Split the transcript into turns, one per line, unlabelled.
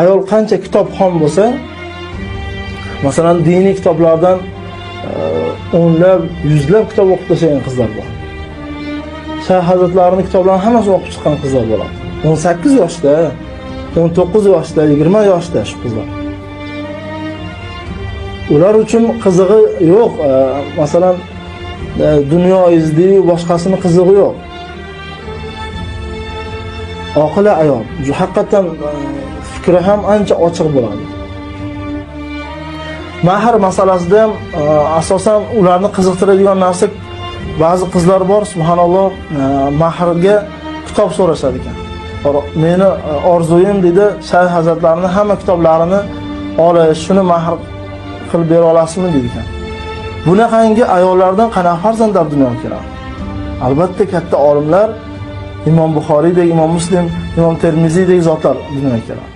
ayol qancha kitobxon bo'lsa, masalan, diniy kitoblardan o'nlab, yuzlab kitob o'qib tashlagan qizlar bor. Shayx hazratlarining kitoblarini hammasini o'qib chiqqan qizlar bo'ladi. 18 yoshda, 19 yoshda, 20 yoshda shu qizlar. Ular uchun qizig'i yo'q. Masalan, dunyo izdiyu boshqasini qizig'i yo'q. Oqila ayol, haqiqatan fikri ham ancha ochiq bo'ladi. Mahr masalasida ham asosan ularni qiziqtiradigan narsa, ba'zi qizlar bor, subhanalloh, mahrga kitob so'rashadi ekan. Meni orzuyim dedi, Shayx hazratlarining hamma kitoblarini olish, shuni mahr qilib bera olasizmi dedi ekan. Bunaqangi ayollardan qanaqa farzandlar dunyoga keladi? Albatta katta olimlar, Imom Buxoriydek, Imom Muslim, Imom Termiziydek zotlar dunyoga keladi.